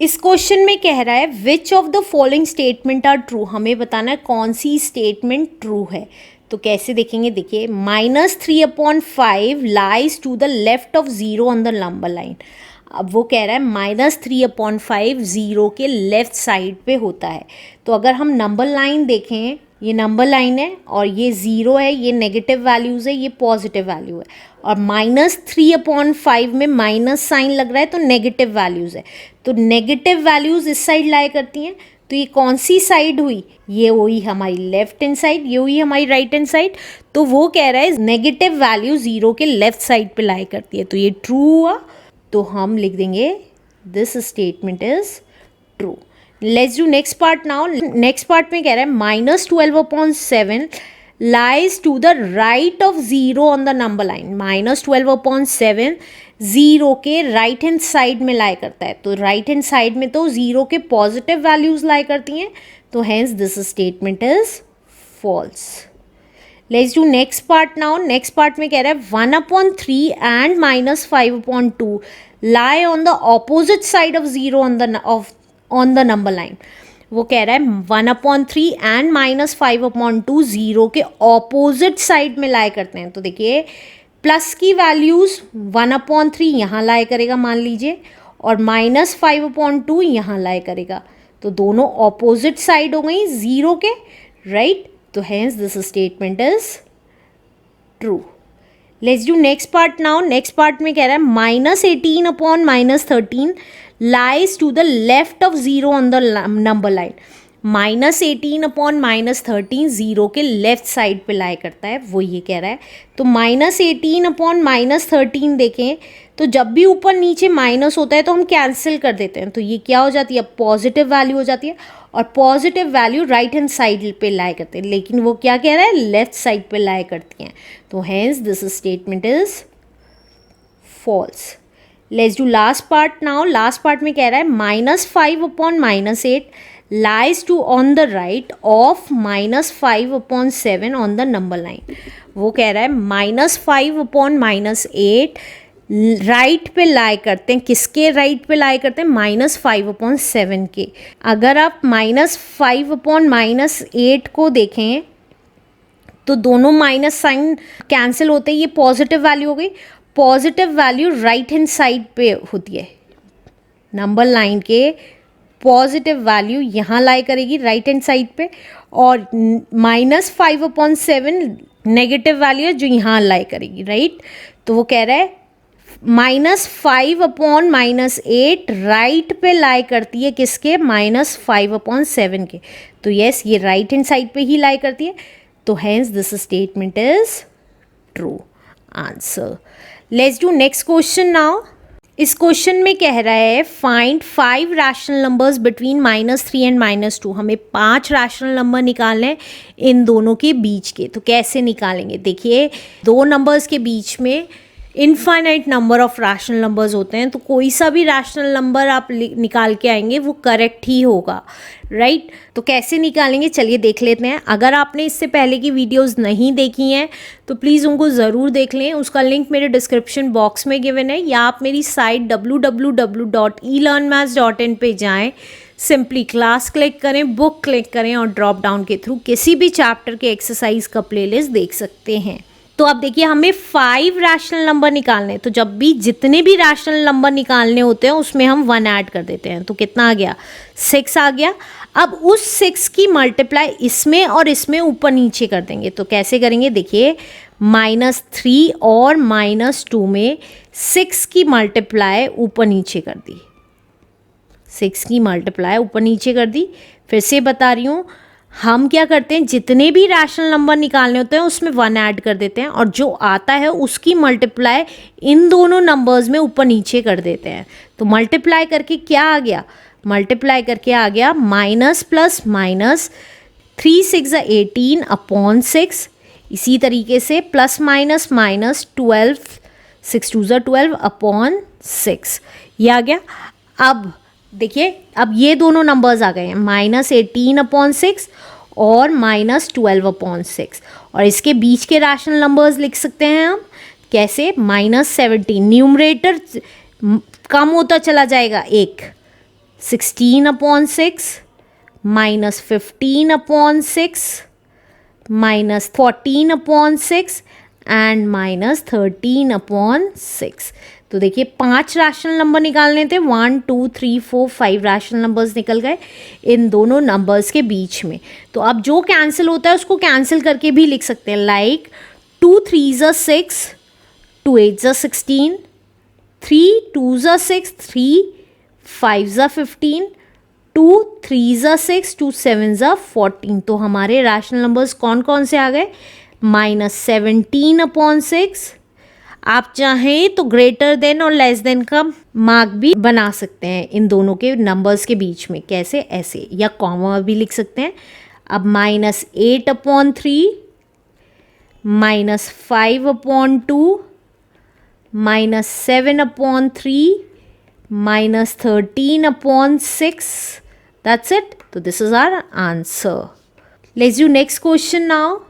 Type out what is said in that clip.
इस क्वेश्चन में कह रहा है which of the following statement are true, हमें बताना है कौन सी स्टेटमेंट ट्रू है। तो कैसे देखेंगे, देखिए -3/5 lies to the left of 0 on the number line. अब वो कह रहा है -3/5 0 के लेफ्ट साइड पे होता है। तो अगर हम नंबर लाइन देखें, ये नंबर लाइन है और ये 0 है, ये नेगेटिव वैल्यूज़ है, ये पॉजिटिव वैल्यू है, और -3/5 में माइनस साइन लग रहा है तो नेगेटिव वैल्यूज़ है। तो नेगेटिव वैल्यूज़ इस साइड लाई करती हैं, तो ये कौन सी साइड हुई, ये हुई हमारी लेफ्ट हैंड साइड, ये हुई हमारी राइट हैंड साइड। तो वो कह रहा है नेगेटिव वैल्यू 0 के लेफ्ट साइड पे लाई करती है, तो ये ट्रू हुआ। तो हम लिख देंगे this statement is true. Let's do next part now. Next part में कह रहा है -12/7 lies to the right of 0 on the number line. -12/7 0 के राइट हैंड साइड में लाई करता है, तो राइट हैंड साइड में तो 0 के पॉजिटिव वैल्यूज लाई करती हैं, तो hence this statement is false. Let's do next part now. Next part में कह रहा है 1/3 and -5/2 lie on the opposite side of 0 on the number line. वो कह रहा है 1/3 एंड -5/2 0 के ऑपोजिट साइड में लाई करते हैं। तो देखिए प्लस की वैल्यूज़ 1/3 यहाँ लाई करेगा मान लीजिए, और -5/2 यहाँ लाई करेगा, तो दोनों ऑपोजिट साइड हो गई 0 के, राइट। तो hence this statement is true. Let's do next part now. Next part में कह रहा है -18/-13 lies to the left of 0 on the number line. -18/-13 0 के लेफ्ट साइड पे लाई करता है, वो ये कह रहा है। तो -18/-13 देखें तो जब भी ऊपर नीचे माइनस होता है तो हम कैंसिल कर देते हैं, तो ये क्या हो जाती है, पॉजिटिव वैल्यू हो जाती है, और positive value right hand side पे लाई करते हैं, लेकिन वो क्या कह रहा है, लेफ्ट साइड पे लाई करती हैं। तो hence this statement is false. Let's do last part now. Last part में कह रहा है -5/-8 lies to on the right of -5/7 on the number line. वो कह रहा है -5/-8 राइट पे लाई करते हैं, किसके राइट पे लाई करते हैं, -5/7 के। अगर आप -5/-8 को देखें तो दोनों माइनस साइन कैंसिल होते हैं, ये पॉजिटिव वैल्यू हो गई। Positive value right hand side पे होती है, नंबर लाइन के पॉजिटिव वैल्यू यहाँ लाई करेगी राइट हैंड साइड पे, और -5/7 नेगेटिव वैल्यू है जो यहाँ लाई करेगी, राइट। तो वो कह रहा है -5/-8 राइट पे लाई करती है, किसके, -5/7 के। तो यस, ये राइट हैंड साइड पे ही लाई करती है, तो hence this statement is true answer. Let's do next question now. इस क्वेश्चन में कह रहा है find 5 rational numbers between -3 and -2। हमें 5 रैशनल नंबर निकालने हैं इन दोनों के बीच के। तो कैसे निकालेंगे, देखिए दो नंबर्स के बीच में infinite number of rational numbers होते हैं, तो कोई सा भी रैशनल नंबर आप निकाल के आएंगे वो करेक्ट ही होगा, राइट। तो कैसे निकालेंगे, चलिए देख लेते हैं। अगर आपने इससे पहले की वीडियोस नहीं देखी हैं तो प्लीज़ उनको ज़रूर देख लें, उसका लिंक मेरे डिस्क्रिप्शन बॉक्स में गिवन है, या आप मेरी साइट www.elearnmaths.in पे जाएँ, सिंपली क्लास क्लिक करें, बुक क्लिक करें और ड्रॉप डाउन के थ्रू किसी भी चैप्टर के एक्सरसाइज का प्लेलिस्ट देख सकते हैं। तो अब देखिए हमें 5 रैशनल नंबर निकालने हैं, तो जब भी जितने भी रैशनल नंबर निकालने होते हैं उसमें हम 1 ऐड कर देते हैं, तो कितना आ गया, 6 आ गया। अब उस 6 की मल्टीप्लाई इसमें और इसमें ऊपर नीचे कर देंगे। तो कैसे करेंगे, देखिए -3 और -2 में 6 की मल्टीप्लाई ऊपर नीचे कर दी, 6 की मल्टीप्लाई ऊपर नीचे कर दी। फिर से बता रही हूँ, हम क्या करते हैं, जितने भी रैशनल नंबर निकालने होते हैं उसमें 1 ऐड कर देते हैं, और जो आता है उसकी मल्टीप्लाई इन दोनों नंबर्स में ऊपर नीचे कर देते हैं। तो मल्टीप्लाई करके क्या आ गया, मल्टीप्लाई करके आ गया माइनस प्लस माइनस, 3 6 18/6। इसी तरीके से प्लस माइनस माइनस 12 6 2 12/6, ये आ गया। अब देखिए अब ये दोनों नंबर्स आ गए हैं, -18/6 और -12/6, और इसके बीच के रैशनल नंबर्स लिख सकते हैं हम कैसे, -17, न्यूमरेटर कम होता चला जाएगा, 1 16/6, -15/6, -14/6 एंड -13/6। तो देखिए 5 रैशनल नंबर निकालने थे, 1 2 3 4 5 रैशनल नंबर्स निकल गए इन दोनों नंबर्स के बीच में। तो अब जो कैंसिल होता है उसको कैंसिल करके भी लिख सकते हैं, like 2 3s are 6, 2 8s are 16, 3 2s are 6, 3 5s are 15, 2 3s are 6, 2 7s are 14। तो हमारे रैशनल नंबर्स कौन कौन से आ गए, -17/6। आप चाहें तो ग्रेटर देन और लेस देन का मार्क भी बना सकते हैं इन दोनों के नंबर्स के बीच में, कैसे, ऐसे, या कॉमा भी लिख सकते हैं। अब -8/3, -5/2, -7/3, -13/6। That's it. So this is our answer. Let's do next question now.